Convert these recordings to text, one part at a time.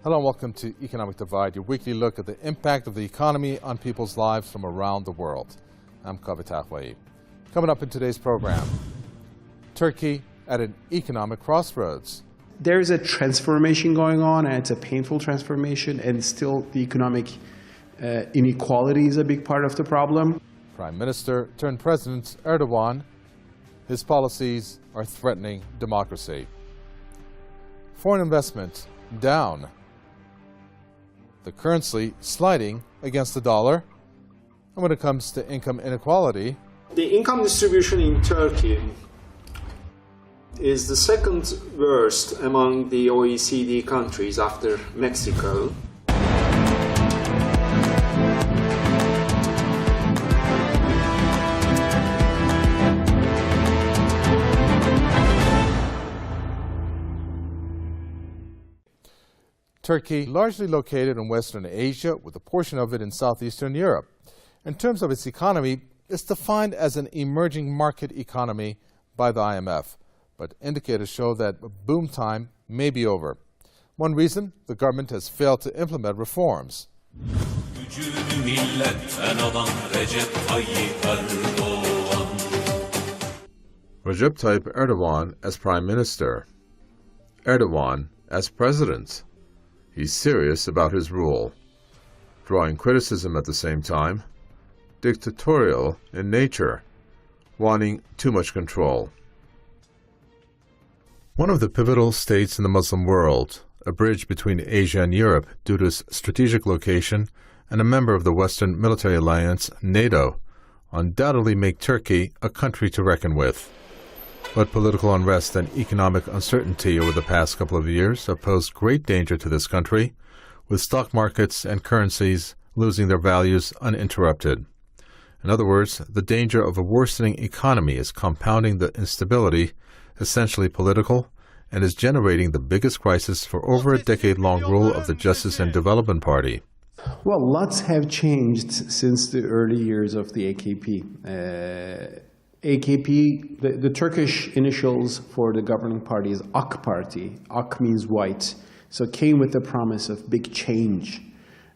Hello and welcome to Economic Divide, your weekly look at the impact of the economy on people's lives from around the world. I'm Kavitah Waib. Coming up in today's program, Turkey at an economic crossroads. There's a transformation going on, and it's a painful transformation, and still the economic inequality is a big part of the problem. Prime Minister turned President Erdogan, his policies are threatening democracy. Foreign investment down. The currency sliding against the dollar. And when it comes to income inequality, the income distribution in Turkey is the second worst among the OECD countries after Mexico. Turkey, largely located in Western Asia, with a portion of it in Southeastern Europe. In terms of its economy, it's defined as an emerging market economy by the IMF, but indicators show that boom time may be over. One reason, the government has failed to implement reforms. Recep Tayyip Erdogan as Prime Minister. Erdogan as President. He's serious about his rule, drawing criticism at the same time, dictatorial in nature, wanting too much control. One of the pivotal states in the Muslim world, a bridge between Asia and Europe due to its strategic location, and a member of the Western military alliance, NATO, undoubtedly make Turkey a country to reckon with. But political unrest and economic uncertainty over the past couple of years have posed great danger to this country, with stock markets and currencies losing their values uninterrupted. In other words, the danger of a worsening economy is compounding the instability, essentially political, and is generating the biggest crisis for over a decade-long rule of the Justice and Development Party. Well, lots have changed since the early years of the AKP. AKP, the Turkish initials for the governing party is AK Party. AK means white. So it came with the promise of big change.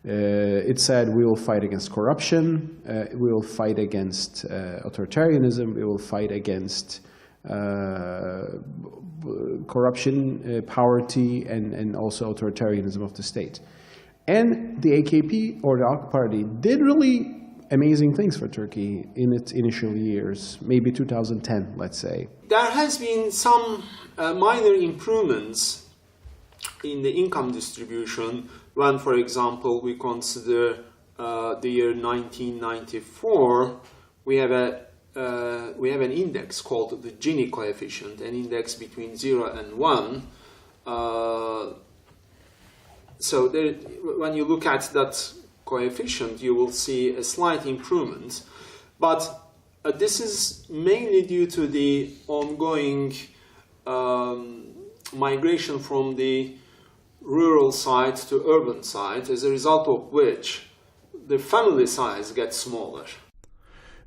It said we will fight against corruption, we will fight against authoritarianism, we will fight against corruption, poverty, and also authoritarianism of the state. And the AKP, or the AK Party, did really amazing things for Turkey in its initial years, maybe 2010, let's say. There has been some minor improvements in the income distribution when, for example, we consider the year 1994. We have an index called the Gini coefficient, an index between 0 and 1. So there, when you look at that coefficient, you will see a slight improvement, but this is mainly due to the ongoing migration from the rural side to urban side, as a result of which the family size gets smaller.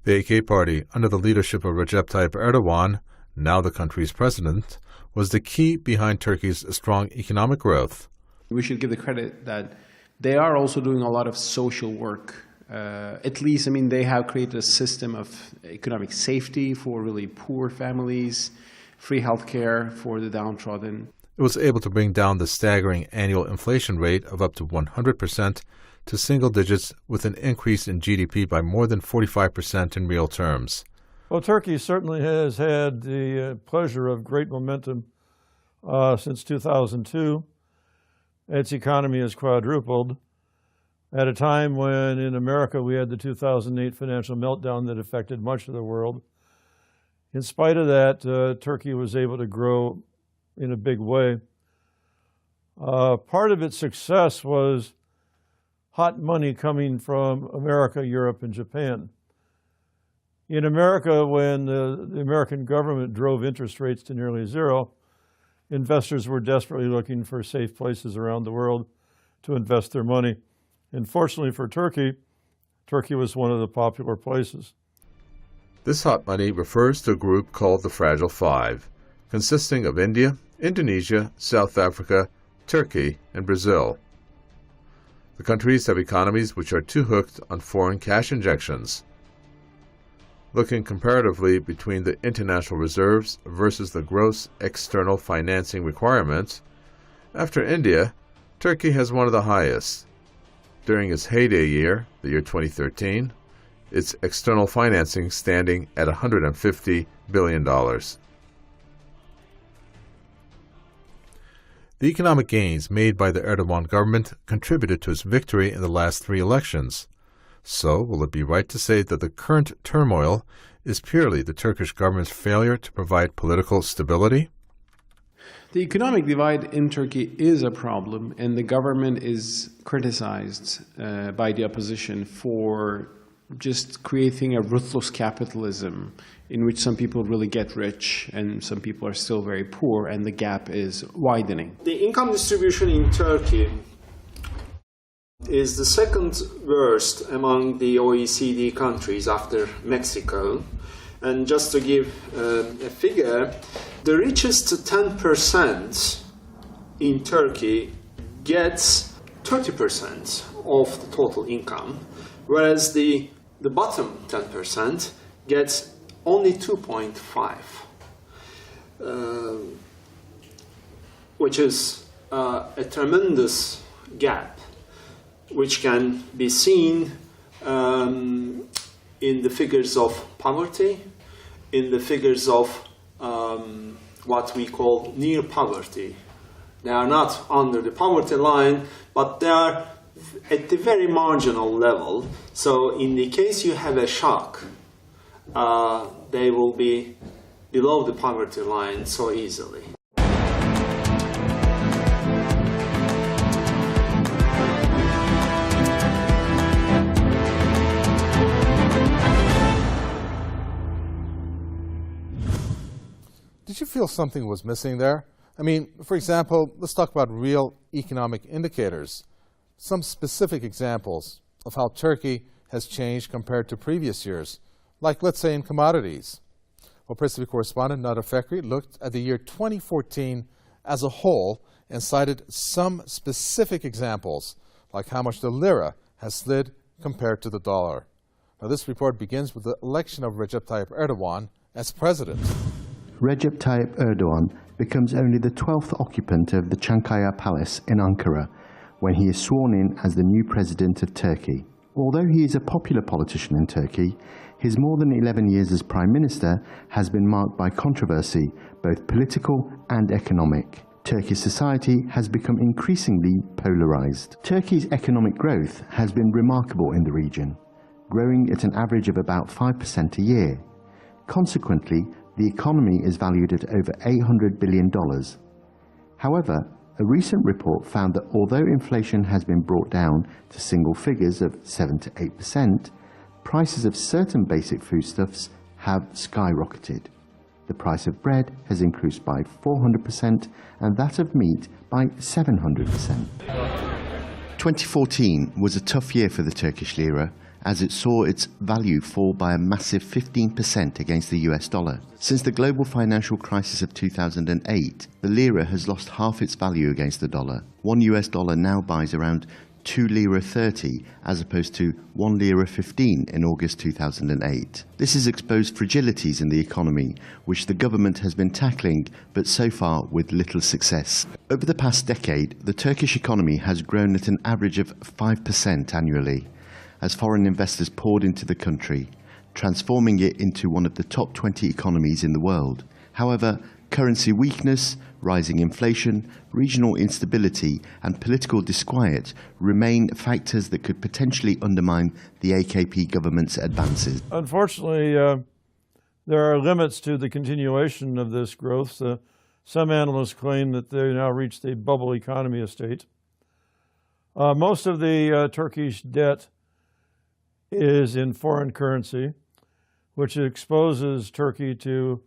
The AK Party, under the leadership of Recep Tayyip Erdogan, now the country's president, was the key behind Turkey's strong economic growth. We should give the credit that they are also doing a lot of social work. At least, they have created a system of economic safety for really poor families, free healthcare for the downtrodden. It was able to bring down the staggering annual inflation rate of up to 100% to single digits, with an increase in GDP by more than 45% in real terms. Well, Turkey certainly has had the pleasure of great momentum since 2002. Its economy has quadrupled at a time when in America we had the 2008 financial meltdown that affected much of the world. In spite of that, Turkey was able to grow in a big way. Part of its success was hot money coming from America, Europe, and Japan. In America, when the American government drove interest rates to nearly zero, investors were desperately looking for safe places around the world to invest their money. And fortunately for Turkey, Turkey was one of the popular places. This hot money refers to a group called the Fragile Five, consisting of India, Indonesia, South Africa, Turkey, and Brazil. The countries have economies which are too hooked on foreign cash injections. Looking comparatively between the international reserves versus the gross external financing requirements, after India, Turkey has one of the highest. During its heyday year, the year 2013, its external financing standing at $150 billion. The economic gains made by the Erdogan government contributed to its victory in the last 3 elections. So, will it be right to say that the current turmoil is purely the Turkish government's failure to provide political stability? The economic divide in Turkey is a problem, and the government is criticized by the opposition for just creating a ruthless capitalism in which some people really get rich and some people are still very poor, and the gap is widening. The income distribution in Turkey is the second worst among the OECD countries after Mexico. And just to give a figure, the richest 10% in Turkey gets 30% of the total income, whereas the bottom 10% gets only 2.5, which is a tremendous gap, which can be seen in the figures of poverty, in the figures of what we call near poverty. They are not under the poverty line, but they are at the very marginal level. So in the case you have a shock, they will be below the poverty line so easily. Did you feel something was missing there? I mean, for example, let's talk about real economic indicators. Some specific examples of how Turkey has changed compared to previous years, like let's say in commodities. Well, Press TV correspondent Nada Fekri looked at the year 2014 as a whole and cited some specific examples, like how much the lira has slid compared to the dollar. Now, this report begins with the election of Recep Tayyip Erdogan as president. Recep Tayyip Erdogan becomes only the 12th occupant of the Çankaya Palace in Ankara when he is sworn in as the new president of Turkey. Although he is a popular politician in Turkey, his more than 11 years as prime minister has been marked by controversy, both political and economic. Turkish society has become increasingly polarized. Turkey's economic growth has been remarkable in the region, growing at an average of about 5% a year. Consequently, the economy is valued at over $800 billion. However, a recent report found that although inflation has been brought down to single figures of 7 to 8%, prices of certain basic foodstuffs have skyrocketed. The price of bread has increased by 400% and that of meat by 700%. 2014 was a tough year for the Turkish lira, as it saw its value fall by a massive 15% against the US dollar. Since the global financial crisis of 2008, the lira has lost half its value against the dollar. $1 US now buys around 2 lira 30 as opposed to 1 lira 15 in August 2008. This has exposed fragilities in the economy, which the government has been tackling, but so far with little success. Over the past decade, the Turkish economy has grown at an average of 5% annually, as foreign investors poured into the country, transforming it into one of the top 20 economies in the world. However, currency weakness, rising inflation, regional instability, and political disquiet remain factors that could potentially undermine the AKP government's advances. Unfortunately, there are limits to the continuation of this growth. Some analysts claim that they now reached a bubble economy state. Most of the Turkish debt is in foreign currency, which exposes Turkey to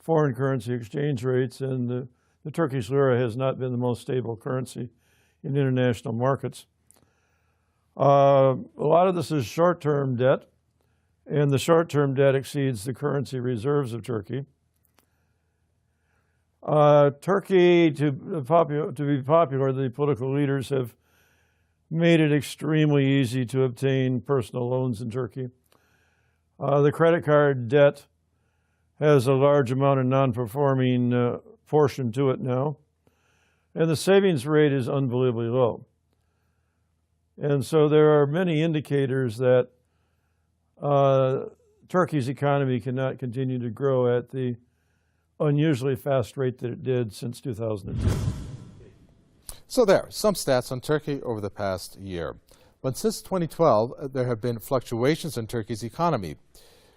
foreign currency exchange rates, and the Turkish lira has not been the most stable currency in international markets. A lot of this is short-term debt, and the short-term debt exceeds the currency reserves of Turkey. Turkey, to be popular, the political leaders have made it extremely easy to obtain personal loans in Turkey. The credit card debt has a large amount of non-performing portion to it now, and the savings rate is unbelievably low. And so there are many indicators that Turkey's economy cannot continue to grow at the unusually fast rate that it did since 2002. So there, some stats on Turkey over the past year. But since 2012, there have been fluctuations in Turkey's economy.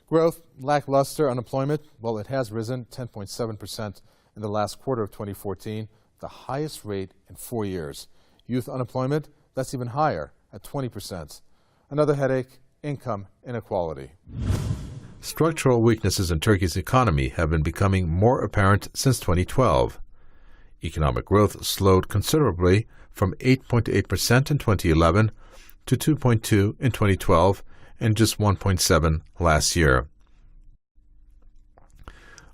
Growth, lackluster, unemployment, well, it has risen 10.7% in the last quarter of 2014, the highest rate in 4 years. Youth unemployment, that's even higher at 20%. Another headache, income inequality. Structural weaknesses in Turkey's economy have been becoming more apparent since 2012. Economic growth slowed considerably from 8.8% in 2011 to 2.2% in 2012 and just 1.7% last year.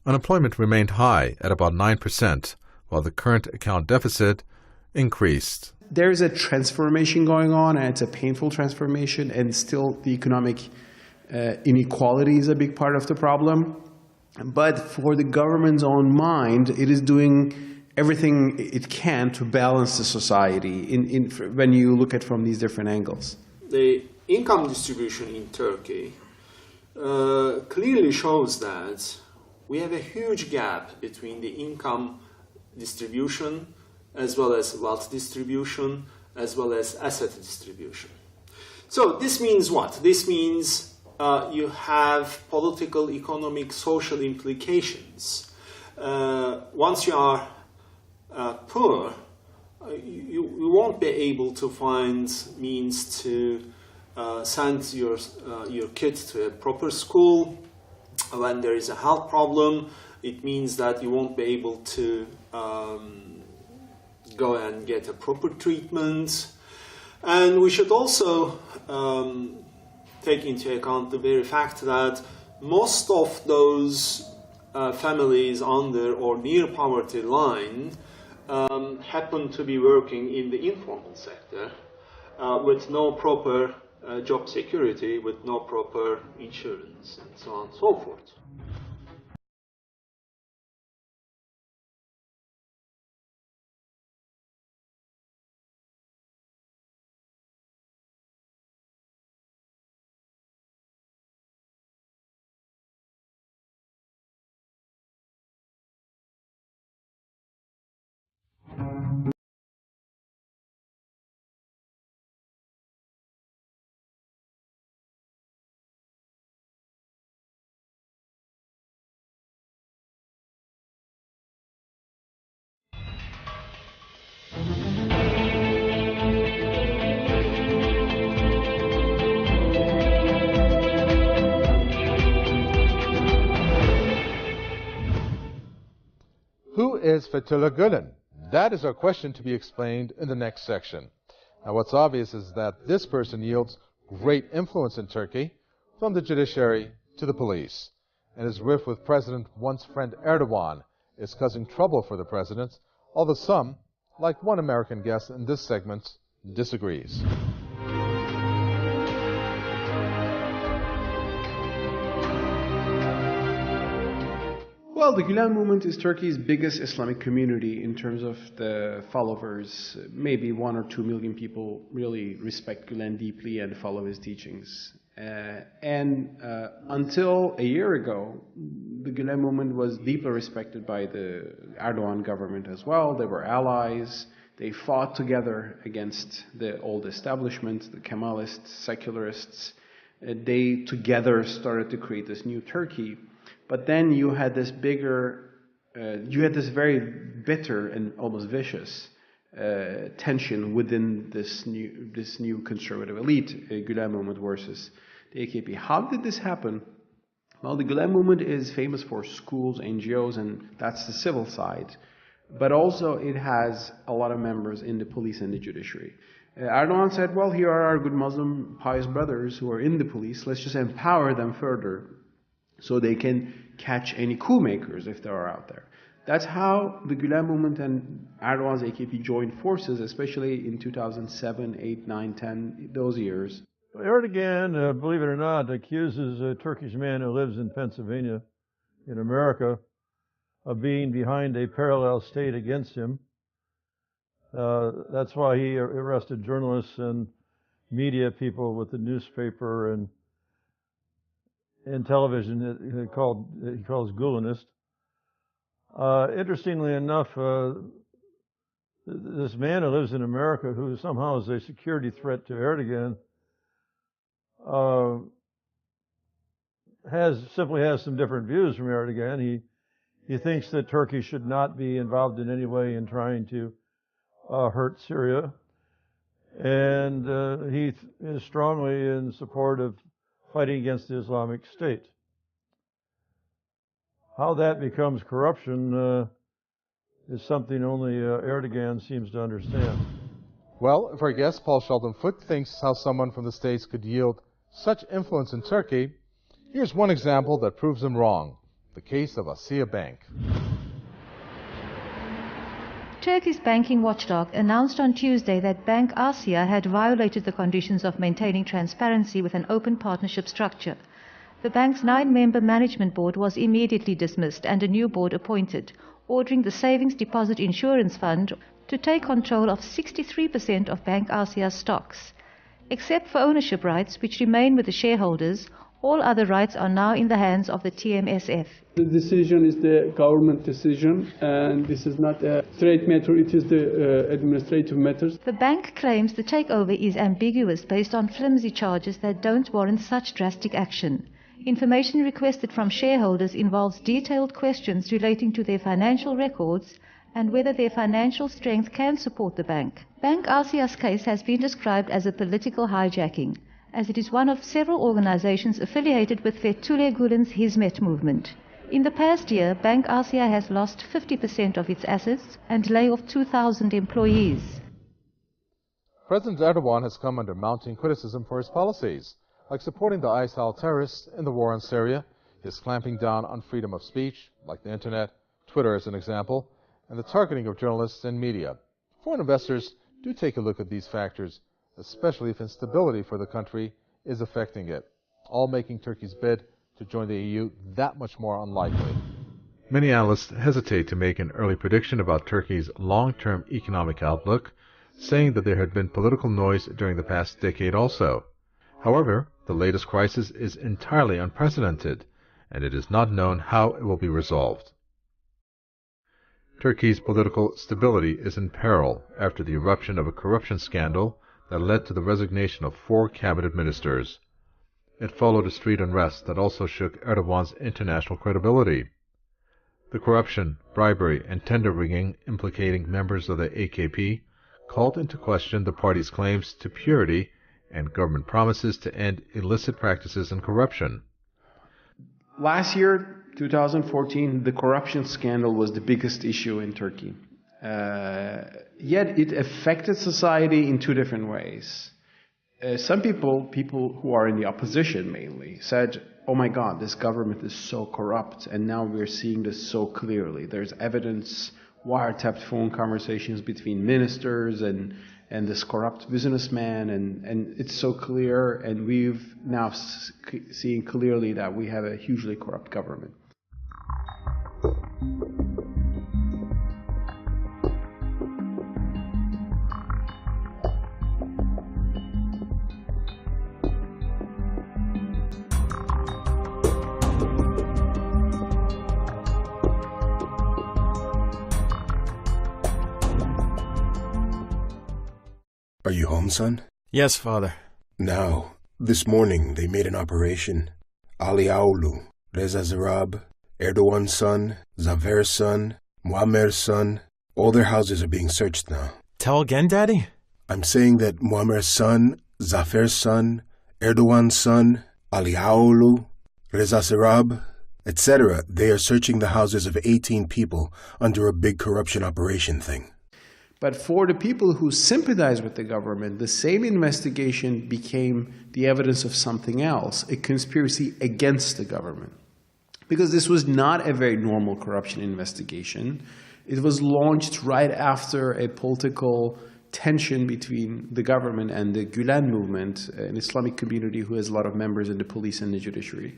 Unemployment remained high at about 9%, while the current account deficit increased. There's a transformation going on, and it's a painful transformation, and still the economic inequality is a big part of the problem. But for the government's own mind, it is doing everything it can to balance the society when you look at it from these different angles. The income distribution in Turkey clearly shows that we have a huge gap between the income distribution as well as wealth distribution as well as asset distribution. So this means what? This means you have political, economic, social implications. Once you are poor, you won't be able to find means to send your kid to a proper school. When there is a health problem, it means that you won't be able to go and get a proper treatment. And we should also take into account the very fact that most of those families under or near poverty line happen to be working in the informal sector with no proper job security, with no proper insurance, and so on and so forth. Who is Fethullah Gulen? That is our question to be explained in the next section. Now, what's obvious is that this person yields great influence in Turkey, from the judiciary to the police. And his riff with President once friend Erdogan is causing trouble for the president, although some, like one American guest in this segment, disagrees. Well, the Gülen movement is Turkey's biggest Islamic community in terms of the followers. Maybe 1 or 2 million people really respect Gülen deeply and follow his teachings. Until a year ago, the Gülen movement was deeply respected by the Erdogan government as well. They were allies. They fought together against the old establishment, the Kemalists, secularists. They together started to create this new Turkey. But then you had this very bitter and almost vicious tension within this new conservative elite, Gülen movement versus the AKP. How did this happen? Well, the Gülen movement is famous for schools, NGOs, and that's the civil side. But also it has a lot of members in the police and the judiciary. Erdogan said, well, here are our good Muslim pious brothers who are in the police. Let's just empower them further so they can catch any coup makers if they are out there. That's how the Gülen movement and Erdogan's AKP joined forces, especially in 2007, 8, 9, 10, those years. Erdogan, believe it or not, accuses a Turkish man who lives in Pennsylvania, in America, of being behind a parallel state against him. That's why he arrested journalists and media people with the newspaper and television he calls Gulenist. Interestingly enough, this man who lives in America, who somehow is a security threat to Erdogan, simply has some different views from Erdogan. He thinks that Turkey should not be involved in any way in trying to hurt Syria, and he is strongly in support of fighting against the Islamic State. How that becomes corruption is something only Erdogan seems to understand. Well, if our guest, Paul Sheldon Foote, thinks how someone from the States could yield such influence in Turkey, here's one example that proves him wrong: the case of Asya Bank. Turkey's banking watchdog announced on Tuesday that Bank Asya had violated the conditions of maintaining transparency with an open partnership structure. The bank's 9-member management board was immediately dismissed and a new board appointed, ordering the Savings Deposit Insurance Fund to take control of 63% of Bank Asya's stocks. Except for ownership rights, which remain with the shareholders, all other rights are now in the hands of the TMSF. The decision is the government decision, and this is not a trade matter, it is the administrative matters. The bank claims the takeover is ambiguous based on flimsy charges that don't warrant such drastic action. Information requested from shareholders involves detailed questions relating to their financial records and whether their financial strength can support the bank. Bank Asya's case has been described as a political hijacking, as it is one of several organizations affiliated with Fethullah Gülen's Hizmet movement. In the past year, Bank Asya has lost 50% of its assets and lay off 2,000 employees. President Erdogan has come under mounting criticism for his policies, like supporting the ISIL terrorists in the war in Syria, his clamping down on freedom of speech, like the internet, Twitter as an example, and the targeting of journalists and media. Foreign investors do take a look at these factors, especially if instability for the country is affecting it, all making Turkey's bid to join the EU that much more unlikely. Many analysts hesitate to make an early prediction about Turkey's long-term economic outlook, saying that there had been political noise during the past decade also. However, the latest crisis is entirely unprecedented, and it is not known how it will be resolved. Turkey's political stability is in peril after the eruption of a corruption scandal that led to the resignation of 4 cabinet ministers. It followed a street unrest that also shook Erdogan's international credibility. The corruption, bribery, and tender rigging implicating members of the AKP called into question the party's claims to purity and government promises to end illicit practices and corruption. Last year, 2014, the corruption scandal was the biggest issue in Turkey. Yet it affected society in 2 different ways. Some people who are in the opposition mainly, said, oh my God, this government is so corrupt, and now we're seeing this so clearly. There's evidence, wiretapped phone conversations between ministers and this corrupt businessman, and it's so clear, and we've now seen clearly that we have a hugely corrupt government. Are you home, son? Yes, Father. Now, this morning they made an operation. Ali Aoulu, Reza Zarrab, Erdogan's son, Zafer's son, Muammer's son, all their houses are being searched now. Tell again, Daddy? I'm saying that Muammer's son, Zafer's son, Erdogan's son, Ali Aoulu, Reza Zarrab, etc., they are searching the houses of 18 people under a big corruption operation thing. But for the people who sympathize with the government, the same investigation became the evidence of something else, a conspiracy against the government. because this was not a very normal corruption investigation. It was launched right after a political tension between the government and the Gülen movement, an Islamic community who has a lot of members in the police and the judiciary.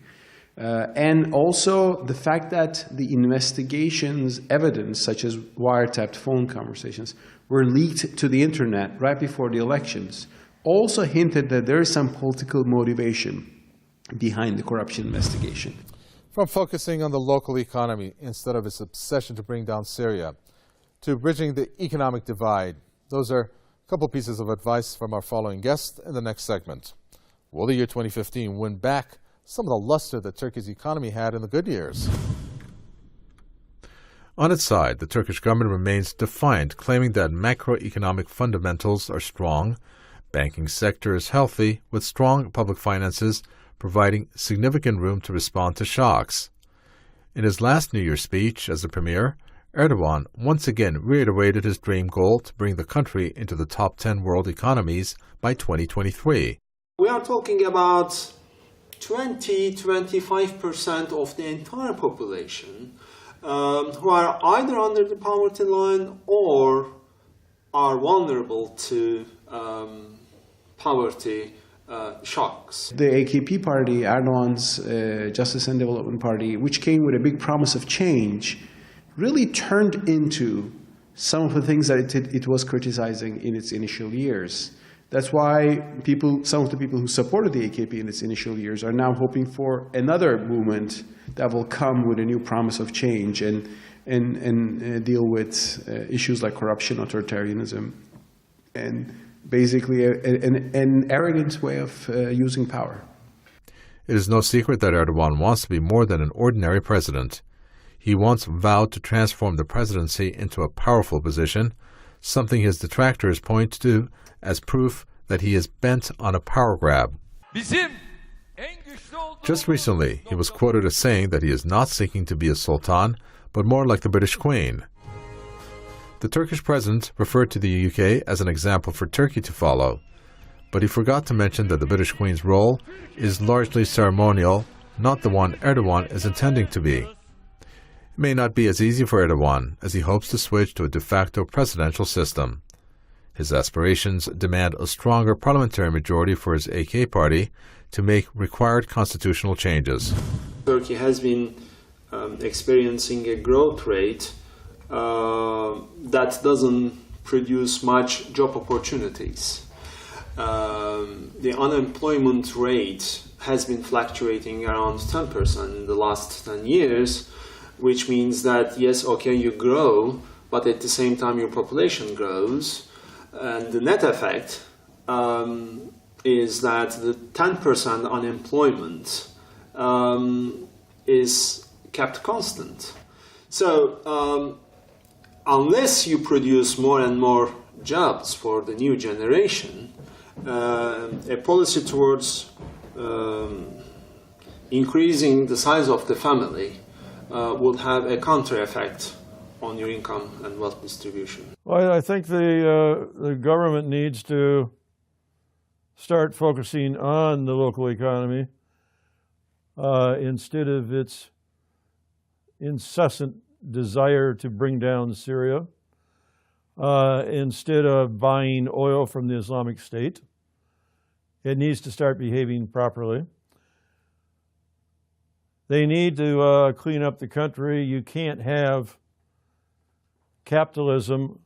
And also the fact that the investigation's evidence, such as wiretapped phone conversations, were leaked to the internet right before the elections, also hinted that there is some political motivation behind the corruption investigation. From focusing on the local economy instead of its obsession to bring down Syria, to bridging the economic divide, those are a couple pieces of advice from our following guest in the next segment. Will the year 2015 win back some of the luster that Turkey's economy had in the good years? On its side, the Turkish government remains defiant, claiming that macroeconomic fundamentals are strong, banking sector is healthy, with strong public finances providing significant room to respond to shocks. In his last New Year's speech as the premier, Erdogan once again reiterated his dream goal to bring the country into the top 10 world economies by 2023. We are talking about 20-25% of the entire population who are either under the poverty line or are vulnerable to poverty shocks. The AKP party, Erdogan's Justice and Development Party, which came with a big promise of change, really turned into some of the things that it was criticizing in its initial years. That's why some of the people who supported the AKP in its initial years are now hoping for another movement that will come with a new promise of change and deal with issues like corruption, authoritarianism, and basically an arrogant way of using power. It is no secret that Erdogan wants to be more than an ordinary president. He once vowed to transform the presidency into a powerful position, something his detractors point to as proof that he is bent on a power grab. Just recently, he was quoted as saying that he is not seeking to be a sultan, but more like the British Queen. The Turkish president referred to the UK as an example for Turkey to follow, but he forgot to mention that the British Queen's role is largely ceremonial, not the one Erdogan is intending to be. It may not be as easy for Erdogan as he hopes to switch to a de facto presidential system. His aspirations demand a stronger parliamentary majority for his AK party to make required constitutional changes. Turkey has been experiencing a growth rate that doesn't produce much job opportunities. The unemployment rate has been fluctuating around 10% in the last 10 years, which means that, yes, okay, you grow, but at the same time your population grows. And the net effect is that the 10% unemployment is kept constant. So unless you produce more and more jobs for the new generation, a policy towards increasing the size of the family would have a counter effect on your income and wealth distribution. Well, I think the government needs to start focusing on the local economy instead of its incessant desire to bring down Syria, instead of buying oil from the Islamic State. It needs to start behaving properly. They need to clean up the country. You can't have capitalism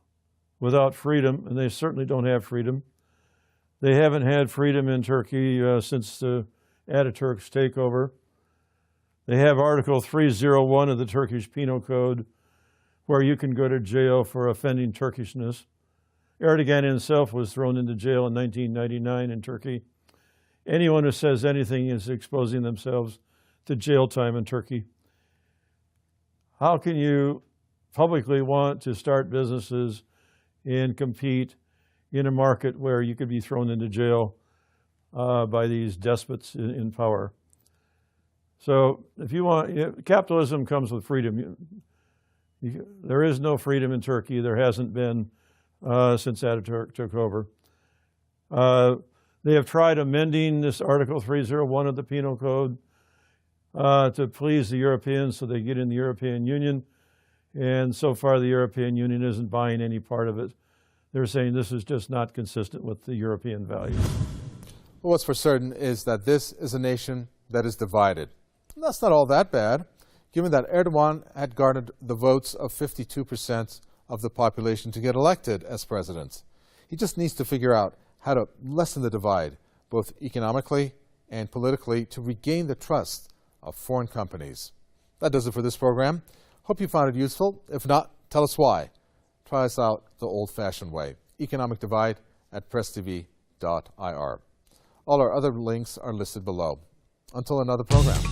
without freedom, and they certainly don't have freedom. They haven't had freedom in Turkey since the Ataturk's takeover. They have Article 301 of the Turkish Penal Code, where you can go to jail for offending Turkishness. Erdogan himself was thrown into jail in 1999 in Turkey. Anyone who says anything is exposing themselves to jail time in Turkey. How can you publicly want to start businesses and compete in a market where you could be thrown into jail by these despots in power? So if you want, capitalism comes with freedom. There is no freedom in Turkey. There hasn't been since Ataturk took over. They have tried amending this Article 301 of the Penal Code. to please the Europeans so they get in the European Union. And so far, the European Union isn't buying any part of it. They're saying this is just not consistent with the European values. Well, what's for certain is that this is a nation that is divided. And that's not all that bad, given that Erdogan had garnered the votes of 52% of the population to get elected as president. He just needs to figure out how to lessen the divide, both economically and politically, to regain the trust of foreign companies. That does it for this program. Hope you found it useful. If not, tell us why. Try us out the old-fashioned way. Economic Divide at presstv.ir. All our other links are listed below. Until another program.